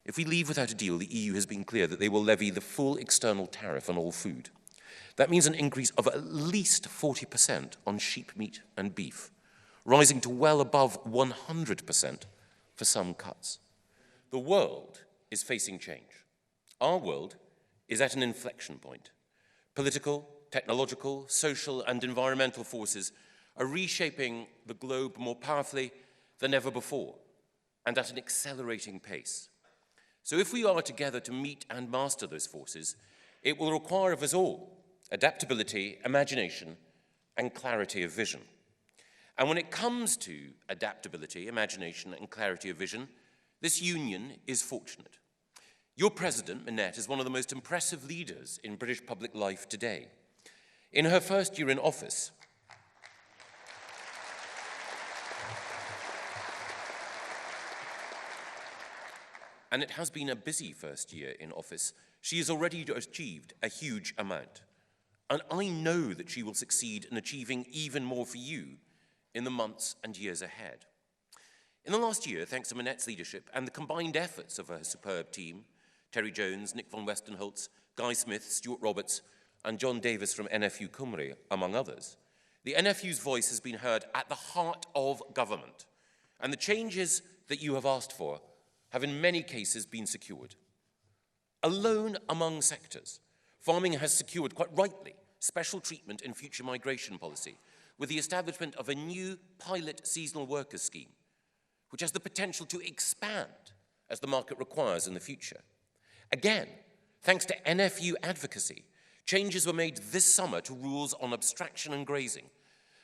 If we leave without a deal, the EU has been clear that they will levy the full external tariff on all food. That means an increase of at least 40% on sheep meat and beef, rising to well above 100% for some cuts. The world is facing change. Our world is at an inflection point. Political, technological, social, and environmental forces are reshaping the globe more powerfully than ever before, and at an accelerating pace. So if we are together to meet and master those forces, it will require of us all adaptability, imagination, and clarity of vision. And when it comes to adaptability, imagination, and clarity of vision, this union is fortunate. Your president, Minette, is one of the most impressive leaders in British public life today. In her first year in office, and it has been a busy first year in office, she has already achieved a huge amount. And I know that she will succeed in achieving even more for you in the months and years ahead. In the last year, thanks to Minette's leadership and the combined efforts of her superb team, Terry Jones, Nick von Westenholz, Guy Smith, Stuart Roberts, and John Davis from NFU Cymru, among others, the NFU's voice has been heard at the heart of government, and the changes that you have asked for have in many cases been secured. Alone among sectors, farming has secured, quite rightly, special treatment in future migration policy with the establishment of a new pilot seasonal workers scheme, which has the potential to expand as the market requires in the future. Again, thanks to NFU advocacy, changes were made this summer to rules on abstraction and grazing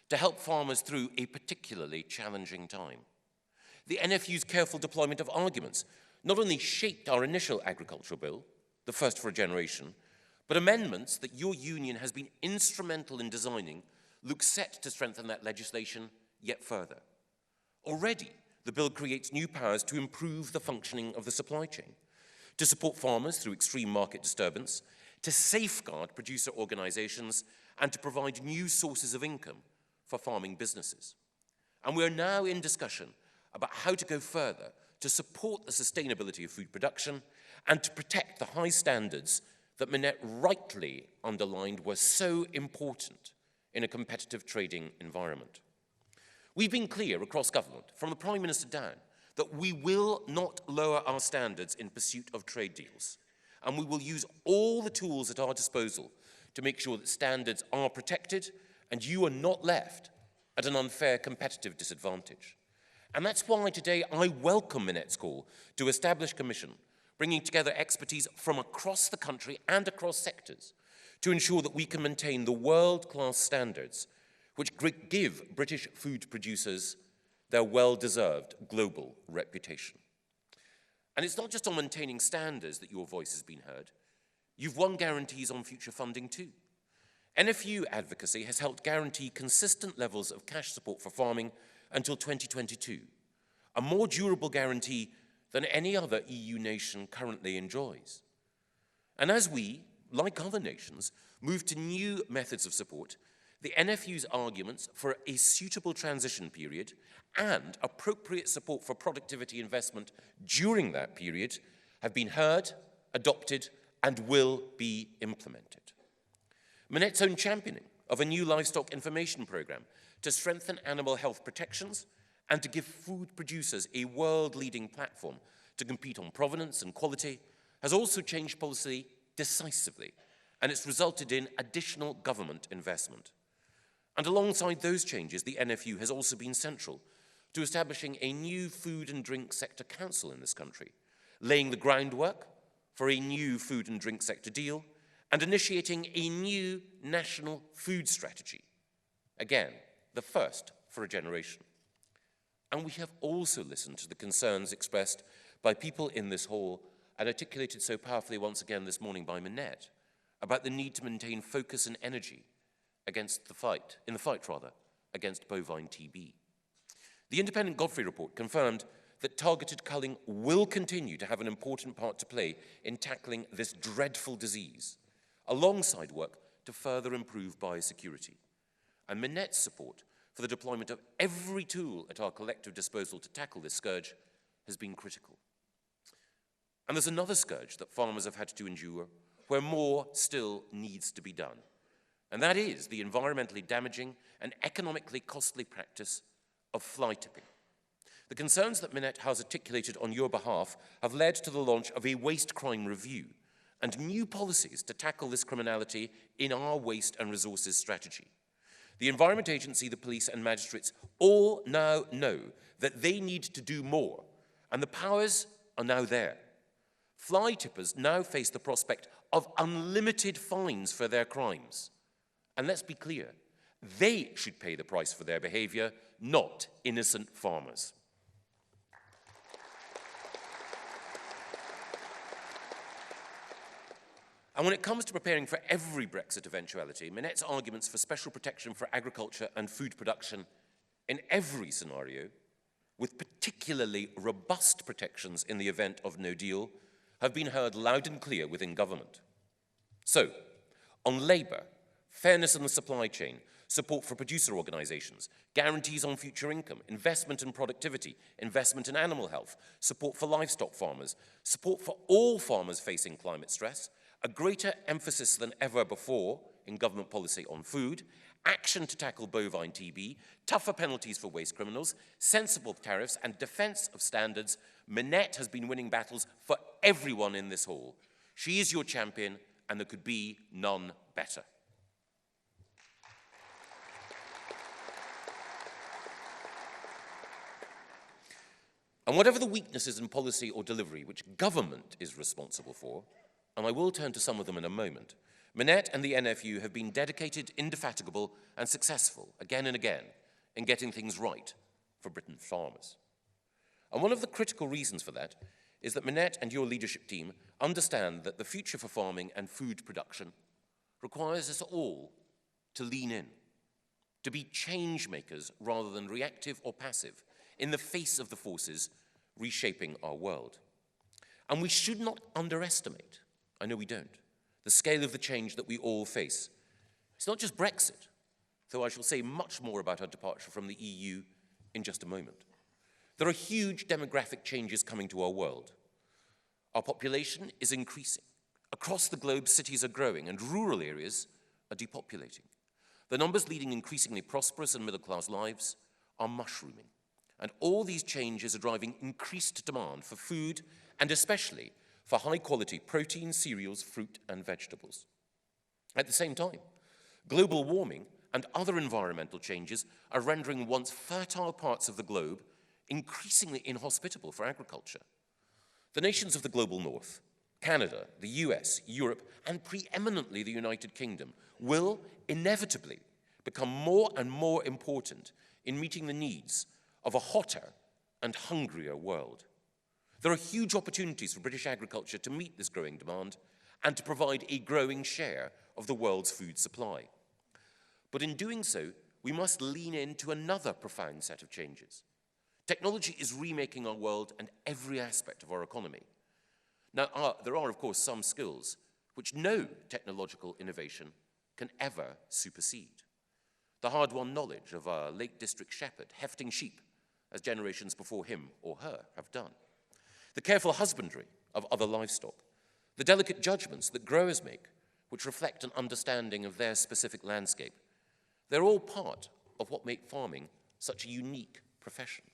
to help farmers through a particularly challenging time. The NFU's careful deployment of arguments not only shaped our initial agricultural bill, the first for a generation, but amendments that your union has been instrumental in designing look set to strengthen that legislation yet further. Already, the bill creates new powers to improve the functioning of the supply chain, to support farmers through extreme market disturbance, to safeguard producer organizations, and to provide new sources of income for farming businesses. And we are now in discussion about how to go further to support the sustainability of food production and to protect the high standards that Minette rightly underlined were so important in a competitive trading environment. We've been clear across government, from the Prime Minister down, that we will not lower our standards in pursuit of trade deals, and we will use all the tools at our disposal to make sure that standards are protected and you are not left at an unfair competitive disadvantage. And that's why today I welcome Minette's call to establish a commission, bringing together expertise from across the country and across sectors to ensure that we can maintain the world-class standards which give British food producers their well-deserved global reputation. And it's not just on maintaining standards that your voice has been heard. You've won guarantees on future funding too. NFU advocacy has helped guarantee consistent levels of cash support for farming until 2022, a more durable guarantee than any other EU nation currently enjoys. And as we, like other nations, move to new methods of support, the NFU's arguments for a suitable transition period and appropriate support for productivity investment during that period have been heard, adopted, and will be implemented. Minette's own championing of a new livestock information programme to strengthen animal health protections and to give food producers a world-leading platform to compete on provenance and quality has also changed policy decisively, and it's resulted in additional government investment. And alongside those changes, the NFU has also been central to establishing a new food and drink sector council in this country, laying the groundwork for a new food and drink sector deal, and initiating a new national food strategy. Again, the first for a generation. And we have also listened to the concerns expressed by people in this hall and articulated so powerfully once again this morning by Minette about the need to maintain focus and energy against the fight against bovine TB. The independent Godfrey report confirmed that targeted culling will continue to have an important part to play in tackling this dreadful disease, alongside work to further improve biosecurity. And Minette's support for the deployment of every tool at our collective disposal to tackle this scourge has been critical. And there's another scourge that farmers have had to endure where more still needs to be done. And that is the environmentally damaging and economically costly practice of fly tipping. The concerns that Minette has articulated on your behalf have led to the launch of a waste crime review and new policies to tackle this criminality in our waste and resources strategy. The Environment Agency, the police and magistrates all now know that they need to do more, and the powers are now there. Fly tippers now face the prospect of unlimited fines for their crimes. And let's be clear, they should pay the price for their behavior, not innocent farmers. And when it comes to preparing for every Brexit eventuality, Minette's arguments for special protection for agriculture and food production in every scenario, with particularly robust protections in the event of no deal, have been heard loud and clear within government. So, on labour, fairness in the supply chain, support for producer organisations, guarantees on future income, investment in productivity, investment in animal health, support for livestock farmers, support for all farmers facing climate stress, a greater emphasis than ever before in government policy on food, action to tackle bovine TB, tougher penalties for waste criminals, sensible tariffs, and defence of standards, Minette has been winning battles for everyone in this hall. She is your champion, and there could be none better. And whatever the weaknesses in policy or delivery which government is responsible for, and I will turn to some of them in a moment, Minette and the NFU have been dedicated, indefatigable, and successful again and again in getting things right for Britain's farmers. And one of the critical reasons for that is that Minette and your leadership team understand that the future for farming and food production requires us all to lean in, to be change makers rather than reactive or passive in the face of the forces reshaping our world. And we should not underestimate, I know we don't, the scale of the change that we all face. It's not just Brexit, though I shall say much more about our departure from the EU in just a moment. There are huge demographic changes coming to our world. Our population is increasing. Across the globe, cities are growing and rural areas are depopulating. The numbers leading increasingly prosperous and middle-class lives are mushrooming. And all these changes are driving increased demand for food and especially for high-quality protein, cereals, fruit, and vegetables. At the same time, global warming and other environmental changes are rendering once fertile parts of the globe increasingly inhospitable for agriculture. The nations of the global north, Canada, the US, Europe, and preeminently the United Kingdom, will inevitably become more and more important in meeting the needs of a hotter and hungrier world. There are huge opportunities for British agriculture to meet this growing demand and to provide a growing share of the world's food supply. But in doing so, we must lean into another profound set of changes. Technology is remaking our world and every aspect of our economy. Now, there are, of course, some skills which no technological innovation can ever supersede. The hard-won knowledge of our Lake District shepherd hefting sheep as generations before him or her have done. The careful husbandry of other livestock. The delicate judgments that growers make, which reflect an understanding of their specific landscape. They're all part of what make farming such a unique profession.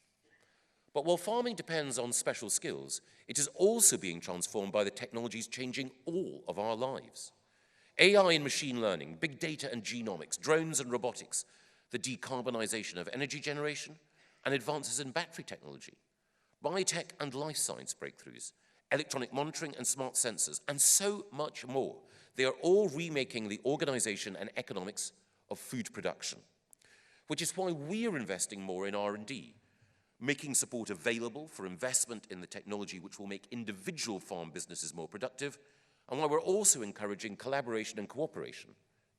But while farming depends on special skills, it is also being transformed by the technologies changing all of our lives. AI and machine learning, big data and genomics, drones and robotics, the decarbonization of energy generation, and advances in battery technology, biotech and life science breakthroughs, electronic monitoring and smart sensors, and so much more. They are all remaking the organization and economics of food production, which is why we're investing more in R&D, making support available for investment in the technology which will make individual farm businesses more productive, and why we're also encouraging collaboration and cooperation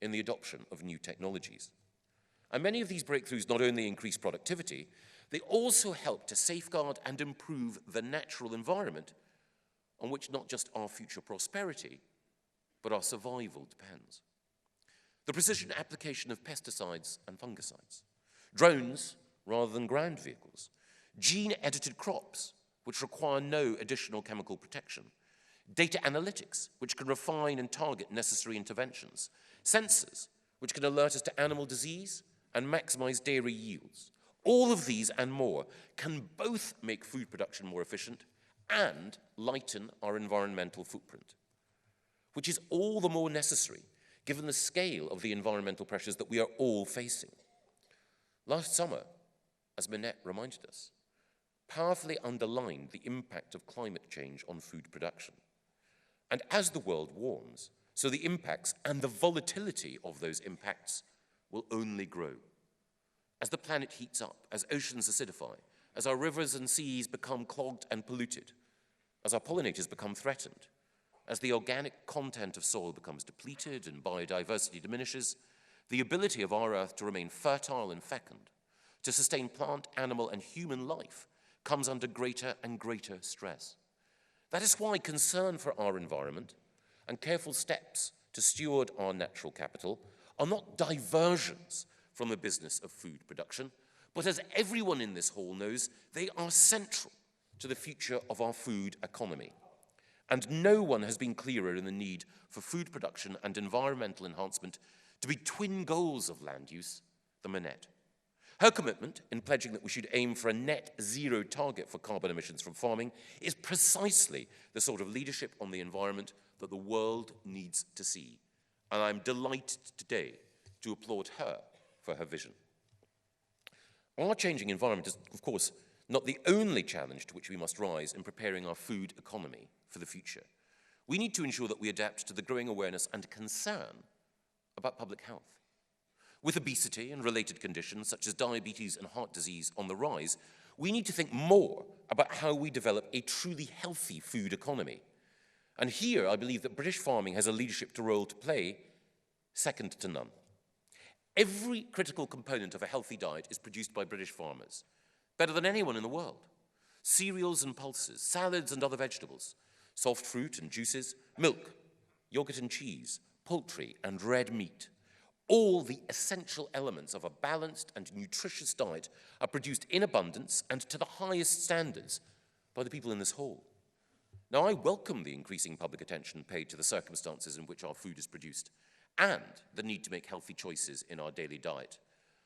in the adoption of new technologies. And many of these breakthroughs not only increase productivity, they also help to safeguard and improve the natural environment on which not just our future prosperity, but our survival depends. The precision application of pesticides and fungicides, drones rather than ground vehicles, gene-edited crops which require no additional chemical protection, data analytics, which can refine and target necessary interventions, sensors, which can alert us to animal disease and maximize dairy yields. All of these and more can both make food production more efficient and lighten our environmental footprint, which is all the more necessary given the scale of the environmental pressures that we are all facing. Last summer, as Minette reminded us, powerfully underlined the impact of climate change on food production. And as the world warms, so the impacts and the volatility of those impacts will only grow. As the planet heats up, as oceans acidify, as our rivers and seas become clogged and polluted, as our pollinators become threatened, as the organic content of soil becomes depleted and biodiversity diminishes, the ability of our Earth to remain fertile and fecund, to sustain plant, animal, and human life comes under greater and greater stress. That is why concern for our environment and careful steps to steward our natural capital are not diversions from the business of food production, but as everyone in this hall knows, they are central to the future of our food economy. And no one has been clearer in the need for food production and environmental enhancement to be twin goals of land use than Minette. Her commitment in pledging that we should aim for a net zero target for carbon emissions from farming is precisely the sort of leadership on the environment that the world needs to see. And I'm delighted today to applaud her for her vision. Our changing environment is, of course, not the only challenge to which we must rise in preparing our food economy for the future. We need to ensure that we adapt to the growing awareness and concern about public health. With obesity and related conditions such as diabetes and heart disease on the rise, we need to think more about how we develop a truly healthy food economy. And here I believe that British farming has a leadership role to play, second to none. Every critical component of a healthy diet is produced by British farmers, better than anyone in the world. Cereals and pulses, salads and other vegetables, soft fruit and juices, milk, yogurt and cheese, poultry and red meat. All the essential elements of a balanced and nutritious diet are produced in abundance and to the highest standards by the people in this hall. Now, I welcome the increasing public attention paid to the circumstances in which our food is produced and the need to make healthy choices in our daily diet,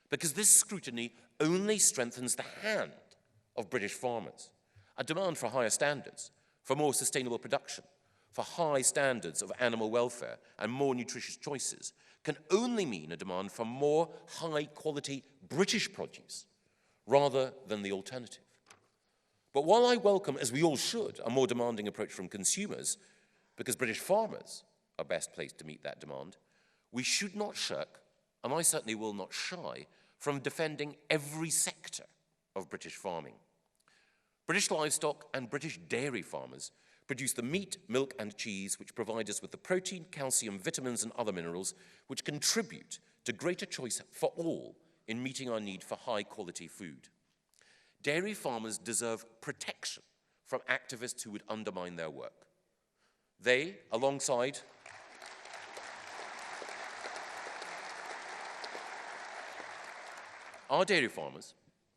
because this scrutiny only strengthens the hand of British farmers. A demand for higher standards, for more sustainable production, for high standards of animal welfare and more nutritious choices can only mean a demand for more high-quality British produce rather than the alternative. But while I welcome, as we all should, a more demanding approach from consumers, because British farmers are best placed to meet that demand, we should not shirk, and I certainly will not shy, from defending every sector of British farming. British livestock and British dairy farmers produce the meat, milk and cheese which provide us with the protein, calcium, vitamins and other minerals which contribute to greater choice for all in meeting our need for high-quality food. Dairy farmers deserve protection from activists who would undermine their work. They, alongside our dairy farmers,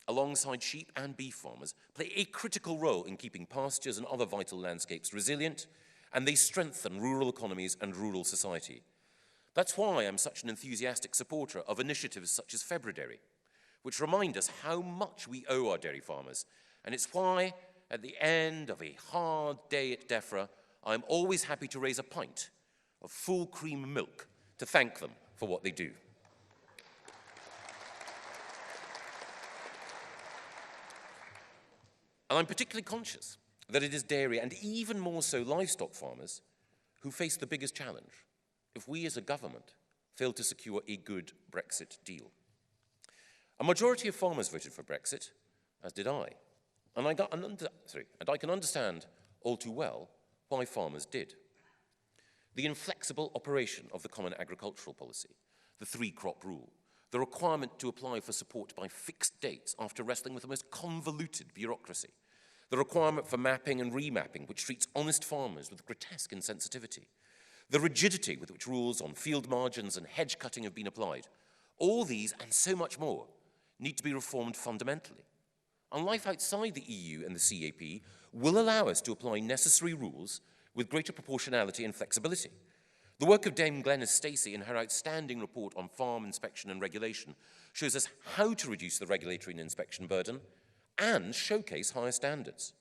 alongside sheep and beef farmers, play a critical role in keeping pastures and other vital landscapes resilient, and they strengthen rural economies and rural society. That's why I'm such an enthusiastic supporter of initiatives such as February, which remind us how much we owe our dairy farmers. And it's why, at the end of a hard day at DEFRA, I'm always happy to raise a pint of full cream milk to thank them for what they do. And I'm particularly conscious that it is dairy, and even more so livestock farmers, who face the biggest challenge if we as a government fail to secure a good Brexit deal. A majority of farmers voted for Brexit, as did I. And I can understand all too well why farmers did. The inflexible operation of the Common Agricultural Policy, the three-crop rule, the requirement to apply for support by fixed dates after wrestling with the most convoluted bureaucracy, the requirement for mapping and remapping, which treats honest farmers with grotesque insensitivity, the rigidity with which rules on field margins and hedge cutting have been applied. All these, and so much more, need to be reformed fundamentally. And life outside the EU and the CAP will allow us to apply necessary rules with greater proportionality and flexibility. The work of Dame Glenys Stacey in her outstanding report on farm inspection and regulation shows us how to reduce the regulatory and inspection burden and showcase higher standards.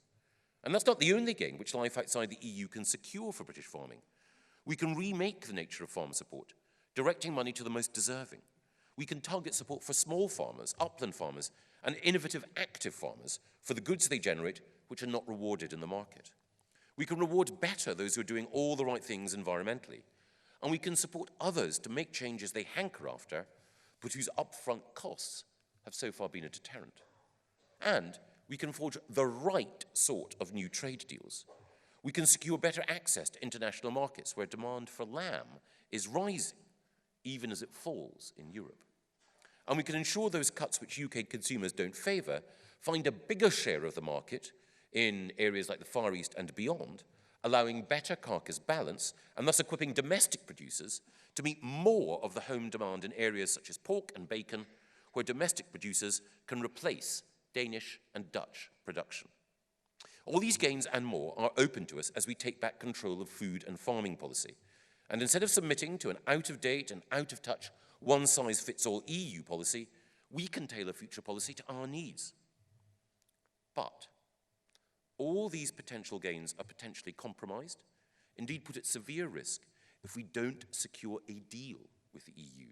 And that's not the only gain which life outside the EU can secure for British farming. We can remake the nature of farm support, directing money to the most deserving. We can target support for small farmers, upland farmers, and innovative active farmers for the goods they generate which are not rewarded in the market. We can reward better those who are doing all the right things environmentally, and we can support others to make changes they hanker after, but whose upfront costs have so far been a deterrent. And we can forge the right sort of new trade deals. We can secure better access to international markets where demand for lamb is rising, even as it falls in Europe. And we can ensure those cuts which UK consumers don't favour find a bigger share of the market in areas like the Far East and beyond, allowing better carcass balance and thus equipping domestic producers to meet more of the home demand in areas such as pork and bacon, where domestic producers can replace Danish and Dutch production. All these gains and more are open to us as we take back control of food and farming policy. And instead of submitting to an out-of-date and out-of-touch, one-size-fits-all EU policy, we can tailor future policy to our needs. But all these potential gains are potentially compromised, indeed put at severe risk, if we don't secure a deal with the EU.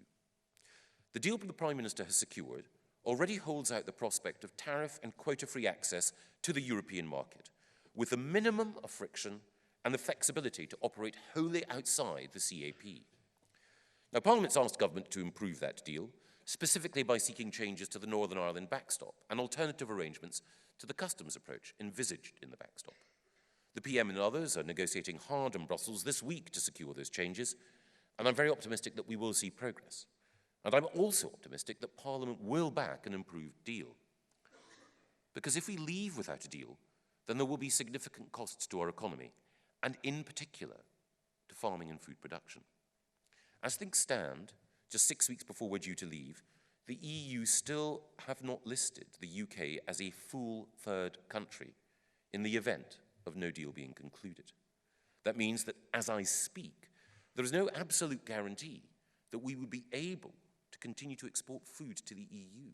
The deal the Prime Minister has secured already holds out the prospect of tariff and quota-free access to the European market, with a minimum of friction and the flexibility to operate wholly outside the CAP. Now, Parliament's asked government to improve that deal, specifically by seeking changes to the Northern Ireland backstop and alternative arrangements to the customs approach envisaged in the backstop. The PM and others are negotiating hard in Brussels this week to secure those changes, and I'm very optimistic that we will see progress. And I'm also optimistic that Parliament will back an improved deal. Because if we leave without a deal, then there will be significant costs to our economy, and in particular, to farming and food production. As things stand, just 6 weeks before we're due to leave, the EU still have not listed the UK as a full third country in the event of no deal being concluded. That means that as I speak, there is no absolute guarantee that we will be able to continue to export food to the EU.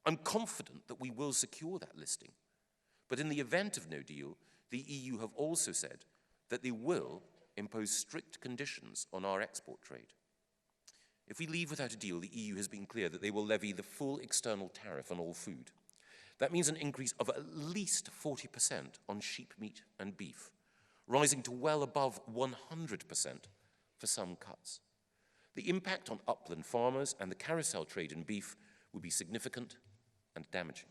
I'm confident that we will secure that listing. But in the event of no deal, the EU have also said that they will impose strict conditions on our export trade. If we leave without a deal, the EU has been clear that they will levy the full external tariff on all food. That means an increase of at least 40% on sheep meat and beef, rising to well above 100% for some cuts. The impact on upland farmers and the carousel trade in beef would be significant and damaging.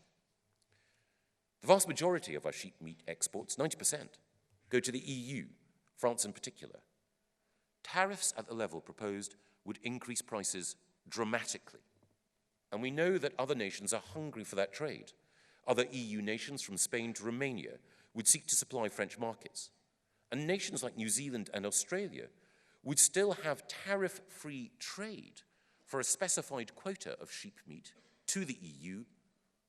The vast majority of our sheep meat exports, 90%, go to the EU, France in particular. Tariffs at the level proposed would increase prices dramatically. And we know that other nations are hungry for that trade. Other EU nations, from Spain to Romania, would seek to supply French markets. And nations like New Zealand and Australia would still have tariff-free trade for a specified quota of sheep meat to the EU,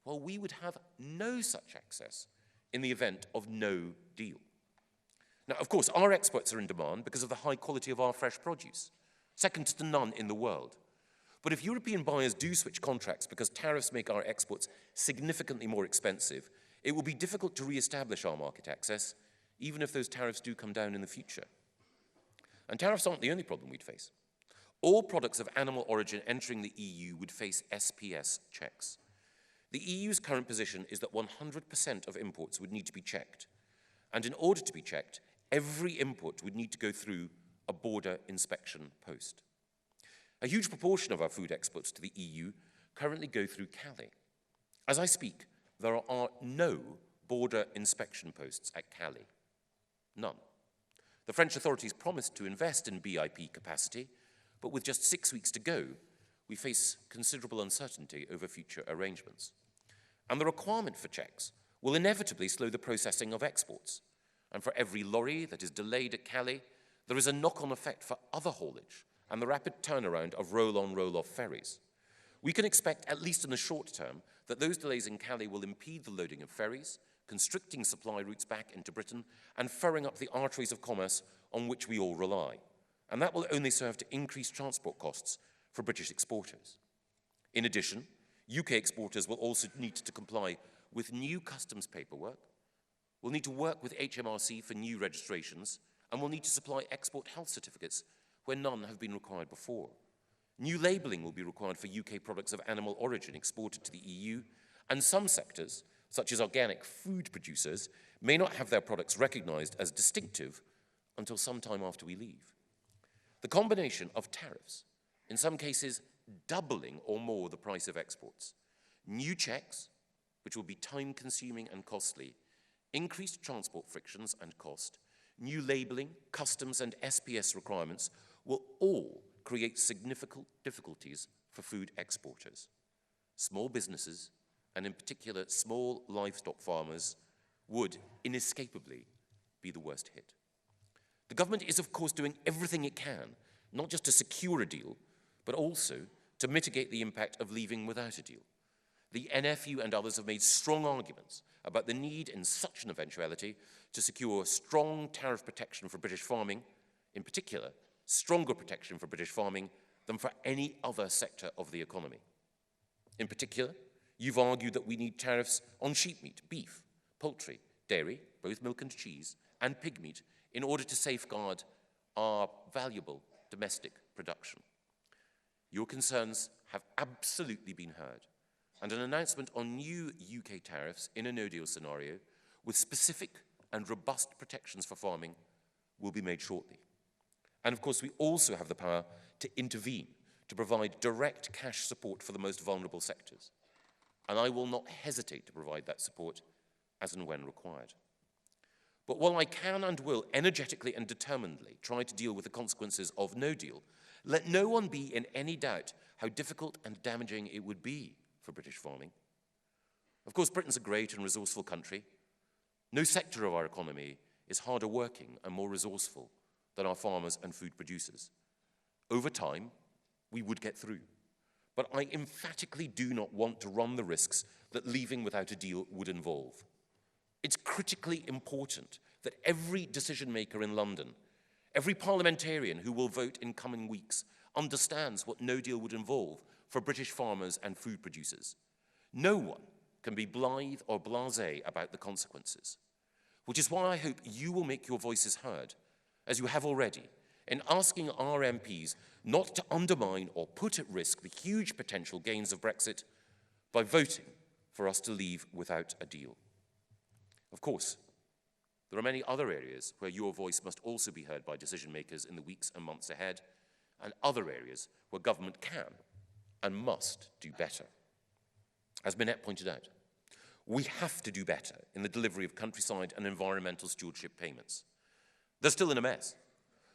while we would have no such access in the event of no deal. Now, of course, our exports are in demand because of the high quality of our fresh produce, second to none in the world. But if European buyers do switch contracts because tariffs make our exports significantly more expensive, it will be difficult to re-establish our market access, even if those tariffs do come down in the future. And tariffs aren't the only problem we'd face. All products of animal origin entering the EU would face SPS checks. The EU's current position is that 100% of imports would need to be checked. And in order to be checked, every import would need to go through a border inspection post. A huge proportion of our food exports to the EU currently go through Calais. As I speak, there are no border inspection posts at Calais. None. The French authorities promised to invest in BIP capacity, but with just 6 weeks to go, we face considerable uncertainty over future arrangements. And the requirement for checks will inevitably slow the processing of exports. And for every lorry that is delayed at Calais, there is a knock-on effect for other haulage and the rapid turnaround of roll-on, roll-off ferries. We can expect, at least in the short term, that those delays in Calais will impede the loading of ferries, constricting supply routes back into Britain and furring up the arteries of commerce on which we all rely. And that will only serve to increase transport costs for British exporters. In addition, UK exporters will also need to comply with new customs paperwork, will need to work with HMRC for new registrations, and will need to supply export health certificates where none have been required before. New labelling will be required for UK products of animal origin exported to the EU, and some sectors, such as organic food producers, may not have their products recognised as distinctive until some time after we leave. The combination of tariffs, in some cases doubling or more the price of exports, new checks, which will be time-consuming and costly, increased transport frictions and cost, new labelling, customs and SPS requirements will all create significant difficulties for food exporters. Small businesses, and in particular small livestock farmers, would inescapably be the worst hit. The government is, of course, doing everything it can, not just to secure a deal, but also to mitigate the impact of leaving without a deal. The NFU and others have made strong arguments about the need in such an eventuality to secure strong tariff protection for British farming, in particular, stronger protection for British farming than for any other sector of the economy. In particular, you've argued that we need tariffs on sheep meat, beef, poultry, dairy, both milk and cheese, and pig meat in order to safeguard our valuable domestic production. Your concerns have absolutely been heard, and an announcement on new UK tariffs in a no-deal scenario with specific and robust protections for farming will be made shortly. And of course, we also have the power to intervene, to provide direct cash support for the most vulnerable sectors. And I will not hesitate to provide that support as and when required. But while I can and will energetically and determinedly try to deal with the consequences of no deal, let no one be in any doubt how difficult and damaging it would be for British farming. Of course, Britain's a great and resourceful country. No sector of our economy is harder working and more resourceful than our farmers and food producers. Over time, we would get through. But I emphatically do not want to run the risks that leaving without a deal would involve. It's critically important that every decision maker in London, every parliamentarian who will vote in coming weeks, understands what no deal would involve for British farmers and food producers. No one can be blithe or blasé about the consequences, which is why I hope you will make your voices heard, as you have already, in asking our MPs not to undermine or put at risk the huge potential gains of Brexit by voting for us to leave without a deal. Of course, there are many other areas where your voice must also be heard by decision makers in the weeks and months ahead, and other areas where government can and must do better. As Minette pointed out, we have to do better in the delivery of countryside and environmental stewardship payments. They're still in a mess,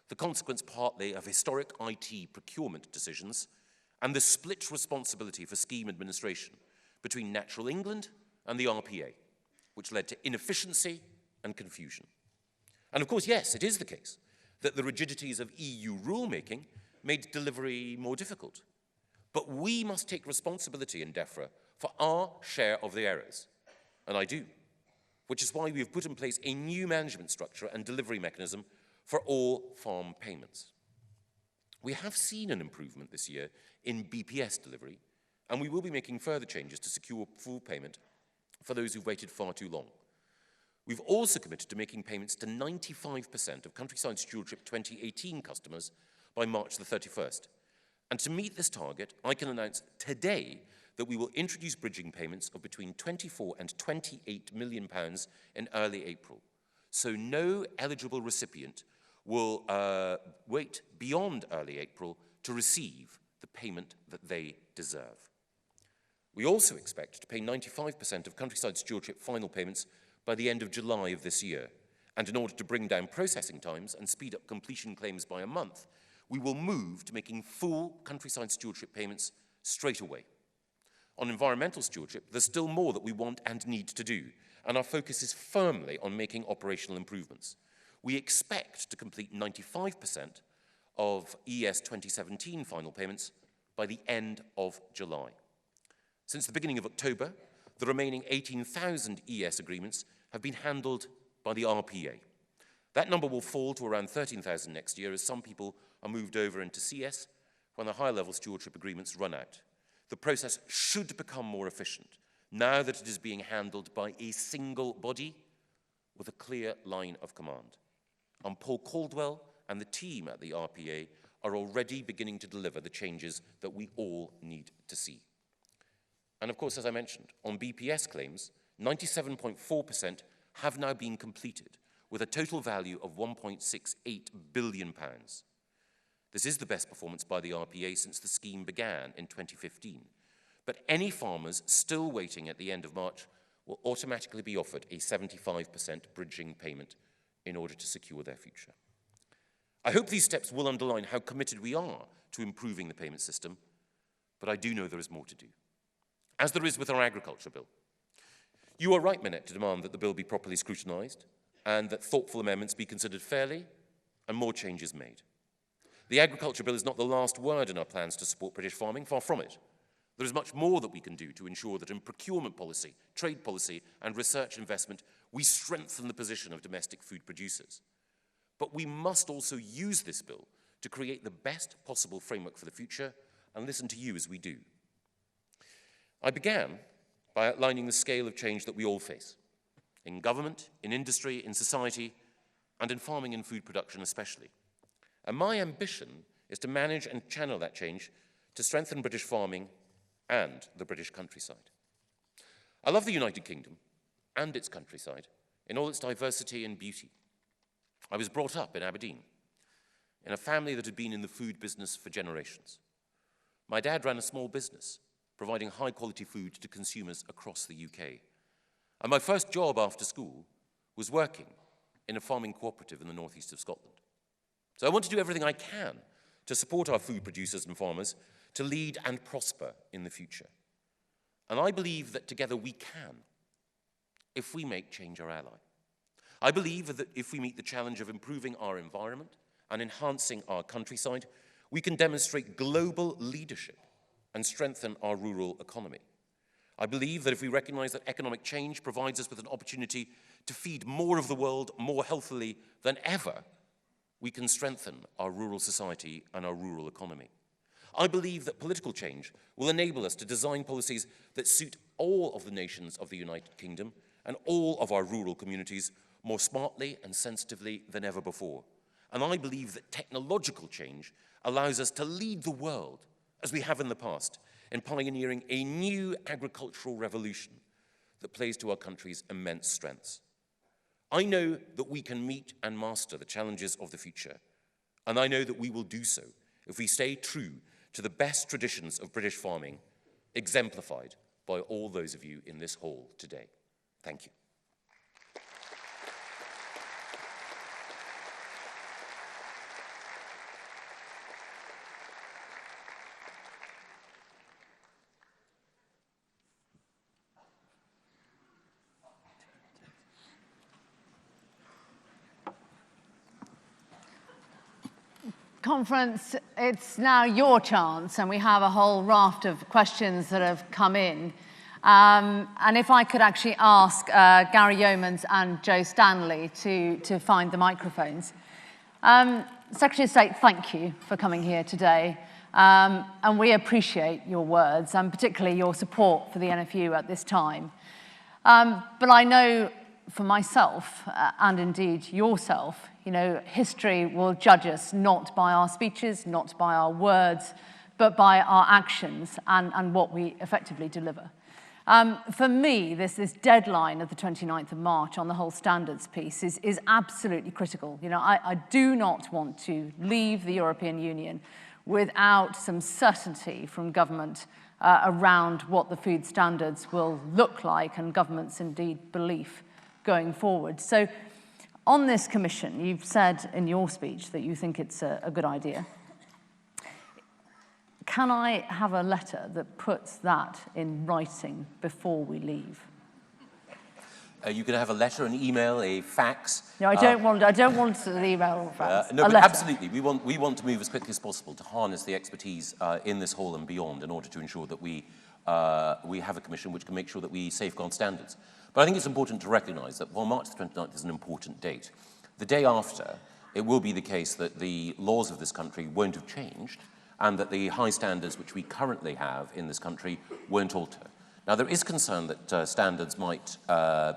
the consequence partly of historic IT procurement decisions and the split responsibility for scheme administration between Natural England and the RPA, which led to inefficiency and confusion. And of course, yes, it is the case that the rigidities of EU rulemaking made delivery more difficult. But we must take responsibility in DEFRA for our share of the errors, and I do, which is why we have put in place a new management structure and delivery mechanism for all farm payments. We have seen an improvement this year in BPS delivery, and we will be making further changes to secure full payment for those who've waited far too long. We've also committed to making payments to 95% of Countryside Stewardship 2018 customers by March the 31st. And to meet this target, I can announce today that we will introduce bridging payments of between £24 and £28 million in early April. So no eligible recipient will wait beyond early April to receive the payment that they deserve. We also expect to pay 95% of Countryside Stewardship final payments by the end of July of this year. And in order to bring down processing times and speed up completion claims by a month, we will move to making full Countryside Stewardship payments straight away. On environmental stewardship, there's still more that we want and need to do, and our focus is firmly on making operational improvements. We expect to complete 95% of ES 2017 final payments by the end of July. Since the beginning of October, the remaining 18,000 ES agreements have been handled by the RPA. That number will fall to around 13,000 next year as some people are moved over into CS when the high-level stewardship agreements run out. The process should become more efficient now that it is being handled by a single body with a clear line of command. And Paul Caldwell and the team at the RPA are already beginning to deliver the changes that we all need to see. And of course, as I mentioned, on BPS claims, 97.4% have now been completed, with a total value of £1.68 billion. This is the best performance by the RPA since the scheme began in 2015. But any farmers still waiting at the end of March will automatically be offered a 75% bridging payment in order to secure their future. I hope these steps will underline how committed we are to improving the payment system, but I do know there is more to do, as there is with our agriculture bill. You are right, Minette, to demand that the bill be properly scrutinised and that thoughtful amendments be considered fairly and more changes made. The agriculture bill is not the last word in our plans to support British farming, far from it. There is much more that we can do to ensure that in procurement policy, trade policy and research investment, we strengthen the position of domestic food producers. But we must also use this bill to create the best possible framework for the future and listen to you as we do. I began by outlining the scale of change that we all face, in government, in industry, in society, and in farming and food production especially. And my ambition is to manage and channel that change to strengthen British farming and the British countryside. I love the United Kingdom and its countryside in all its diversity and beauty. I was brought up in Aberdeen, in a family that had been in the food business for generations. My dad ran a small business, providing high-quality food to consumers across the UK. And my first job after school was working in a farming cooperative in the northeast of Scotland. So I want to do everything I can to support our food producers and farmers to lead and prosper in the future. And I believe that together we can, if we make change our ally. I believe that if we meet the challenge of improving our environment and enhancing our countryside, we can demonstrate global leadership and strengthen our rural economy. I believe that if we recognize that economic change provides us with an opportunity to feed more of the world more healthily than ever, we can strengthen our rural society and our rural economy. I believe that political change will enable us to design policies that suit all of the nations of the United Kingdom and all of our rural communities more smartly and sensitively than ever before. And I believe that technological change allows us to lead the world, as we have in the past, in pioneering a new agricultural revolution that plays to our country's immense strengths. I know that we can meet and master the challenges of the future, and I know that we will do so if we stay true to the best traditions of British farming, exemplified by all those of you in this hall today. Thank you. Conference, it's now your chance, and we have a whole raft of questions that have come in. And if I could actually ask Gary Yeomans and Joe Stanley to find the microphones. Secretary of State, thank you for coming here today. And we appreciate your words, and particularly your support for the NFU at this time. But I know for myself, and indeed yourself, history will judge us not by our speeches, not by our words, but by our actions and what we effectively deliver. For me, this deadline of the 29th of March on the whole standards piece is absolutely critical. I do not want to leave the European Union without some certainty from government around what the food standards will look like and government's indeed belief going forward. So on this commission, you've said in your speech that you think it's a good idea. Can I have a letter that puts that in writing before we leave? You can have a letter, an email, a fax. No, I don't want an email or fax. No, but absolutely. We want to move as quickly as possible to harness the expertise in this hall and beyond in order to ensure that we have a commission which can make sure that we safeguard standards. But I think it's important to recognise that while March the 29th is an important date, the day after, it will be the case that the laws of this country won't have changed and that the high standards which we currently have in this country won't alter. Now, there is concern that standards might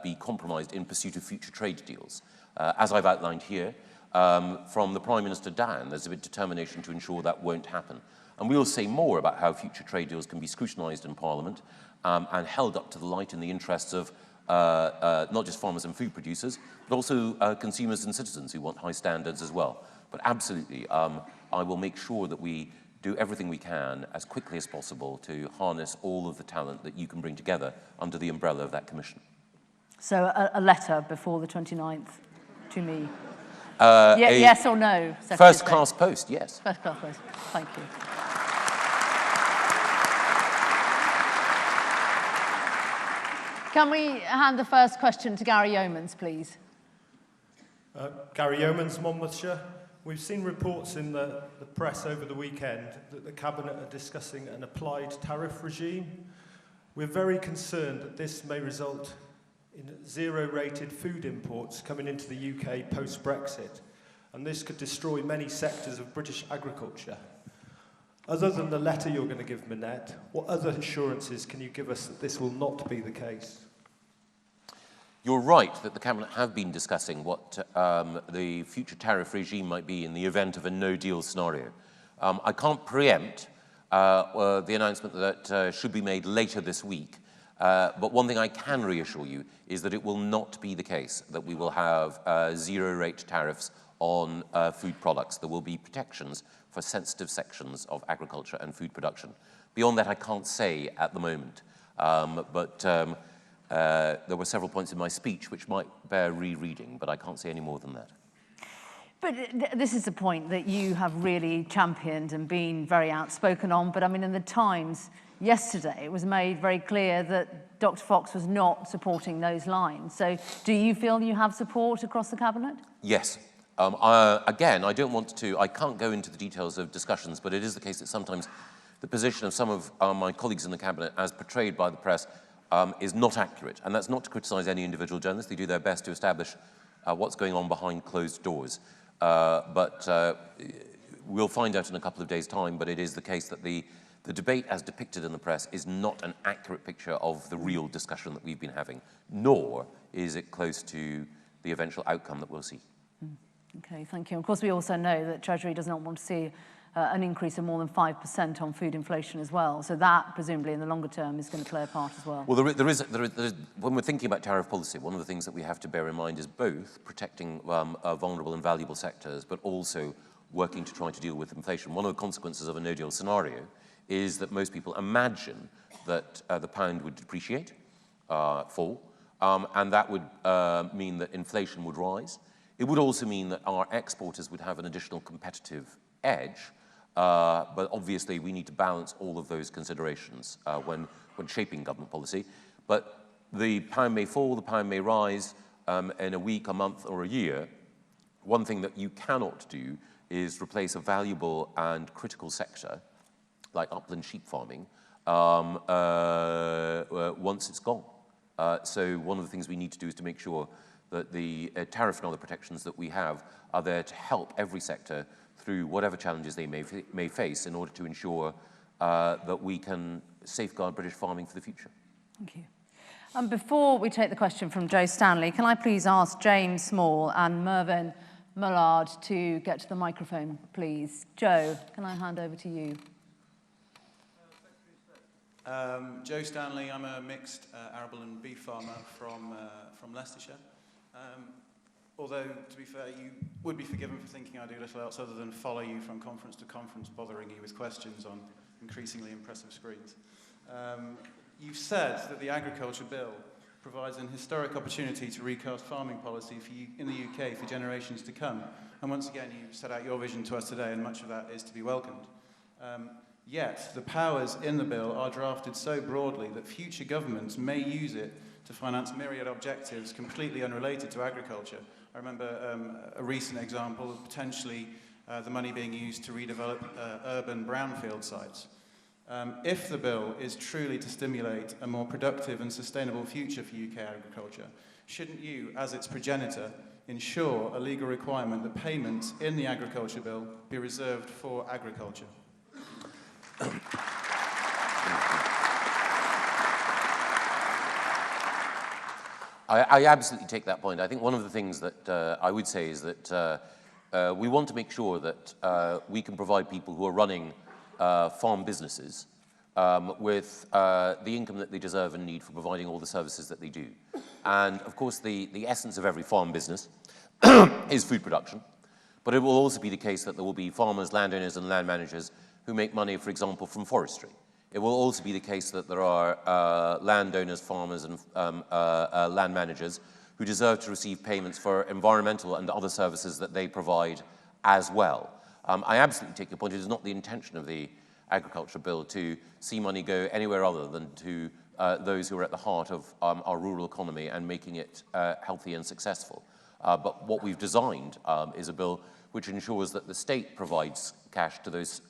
be compromised in pursuit of future trade deals. As I've outlined here, from the Prime Minister down, there's a bit of determination to ensure that won't happen. And we'll say more about how future trade deals can be scrutinised in Parliament and held up to the light in the interests of not just farmers and food producers, but also consumers and citizens who want high standards as well. But absolutely, I will make sure that we do everything we can as quickly as possible to harness all of the talent that you can bring together under the umbrella of that commission. So a letter before the 29th to me? Yes or no? First class post, yes. First class post, thank you. Can we hand the first question to Gary Yeomans, please? Gary Yeomans, Monmouthshire. We've seen reports in the press over the weekend that the Cabinet are discussing an applied tariff regime. We're very concerned that this may result in zero-rated food imports coming into the UK post-Brexit, and this could destroy many sectors of British agriculture. Other than the letter you're going to give Minette, what other assurances can you give us that this will not be the case? You're right that the Cabinet have been discussing what the future tariff regime might be in the event of a no-deal scenario. I can't preempt the announcement that should be made later this week, but one thing I can reassure you is that it will not be the case that we will have zero-rate tariffs on food products. There will be protections for sensitive sections of agriculture and food production. Beyond that, I can't say at the moment, but there were several points in my speech which might bear rereading, but I can't say any more than that. But this is a point that you have really championed and been very outspoken on, but I mean, in the Times yesterday, it was made very clear that Dr. Fox was not supporting those lines. So do you feel you have support across the Cabinet? Yes. Again, I can't go into the details of discussions, but it is the case that sometimes the position of some of my colleagues in the Cabinet, as portrayed by the press, is not accurate. And that's not to criticise any individual journalist. They do their best to establish what's going on behind closed doors. But we'll find out in a couple of days' time, but it is the case that the debate as depicted in the press is not an accurate picture of the real discussion that we've been having, nor is it close to the eventual outcome that we'll see. Okay, thank you. Of course, we also know that Treasury does not want to see an increase of more than 5% on food inflation as well. So that, presumably, in the longer term, is going to play a part as well. Well, there is, when we're thinking about tariff policy, one of the things that we have to bear in mind is both protecting vulnerable and valuable sectors, but also working to try to deal with inflation. One of the consequences of a no-deal scenario is that most people imagine that the pound would depreciate, fall, and that would mean that inflation would rise. It would also mean that our exporters would have an additional competitive edge, but obviously we need to balance all of those considerations when shaping government policy. But the pound may fall, the pound may rise in a week, a month, or a year. One thing that you cannot do is replace a valuable and critical sector like upland sheep farming once it's gone. So one of the things we need to do is to make sure that the tariff and other protections that we have are there to help every sector through whatever challenges they may face in order to ensure that we can safeguard British farming for the future. Thank you. Before we take the question from Joe Stanley, can I please ask James Small and Mervyn Mullard to get to the microphone, please? Joe, can I hand over to you? Joe Stanley, I'm a mixed arable and beef farmer from Leicestershire. Although, to be fair, you would be forgiven for thinking I do little else other than follow you from conference to conference, bothering you with questions on increasingly impressive screens. You've said that the Agriculture Bill provides an historic opportunity to recast farming policy in the UK for generations to come. And once again, you set out your vision to us today, and much of that is to be welcomed. Yet, the powers in the bill are drafted so broadly that future governments may use it to finance myriad objectives completely unrelated to agriculture. I remember a recent example of potentially the money being used to redevelop urban brownfield sites. If the bill is truly to stimulate a more productive and sustainable future for UK agriculture, shouldn't you, as its progenitor, ensure a legal requirement that payments in the agriculture bill be reserved for agriculture? I absolutely take that point. I think one of the things that I would say is that we want to make sure that we can provide people who are running farm businesses with the income that they deserve and need for providing all the services that they do. And of course, the essence of every farm business is food production. But it will also be the case that there will be farmers, landowners, and land managers who make money, for example, from forestry. It will also be the case that there are landowners, farmers, and land managers who deserve to receive payments for environmental and other services that they provide as well. I absolutely take your point. It is not the intention of the agriculture bill to see money go anywhere other than to those who are at the heart of our rural economy and making it healthy and successful. But what we've designed is a bill which ensures that the state provides cash to those,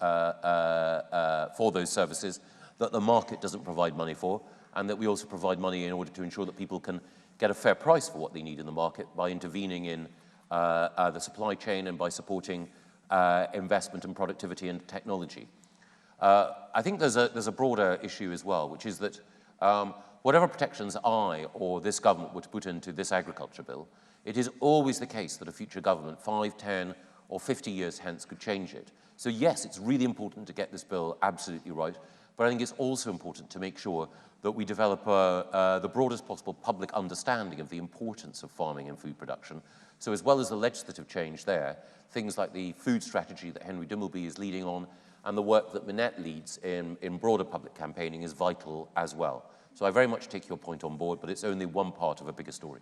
for those services that the market doesn't provide money for, and that we also provide money in order to ensure that people can get a fair price for what they need in the market by intervening in the supply chain and by supporting investment and productivity and technology. I think there's a broader issue as well, which is that whatever protections I or this government were to put into this agriculture bill, it is always the case that a future government, 5, 10, or 50 years hence, could change it. So yes, it's really important to get this bill absolutely right, but I think it's also important to make sure that we develop the broadest possible public understanding of the importance of farming and food production. So as well as the legislative change there, things like the food strategy that Henry Dimbleby is leading on and the work that Minette leads in broader public campaigning is vital as well. So I very much take your point on board, but it's only one part of a bigger story.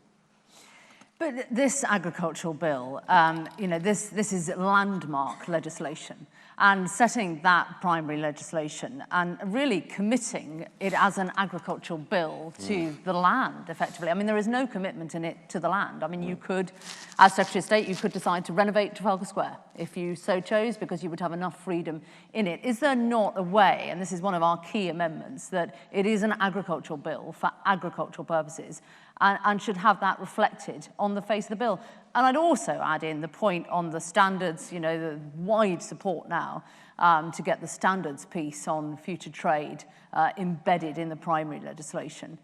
But this agricultural bill, this is landmark legislation, and setting that primary legislation and really committing it as an agricultural bill to the land, effectively. I mean, there is no commitment in it to the land. I mean, you could, as Secretary of State, you could decide to renovate Trafalgar Square if you so chose, because you would have enough freedom in it. Is there not a way, and this is one of our key amendments, that it is an agricultural bill for agricultural purposes, and should have that reflected on the face of the bill? And I'd also add in the point on the standards, the wide support now to get the standards piece on future trade embedded in the primary legislation.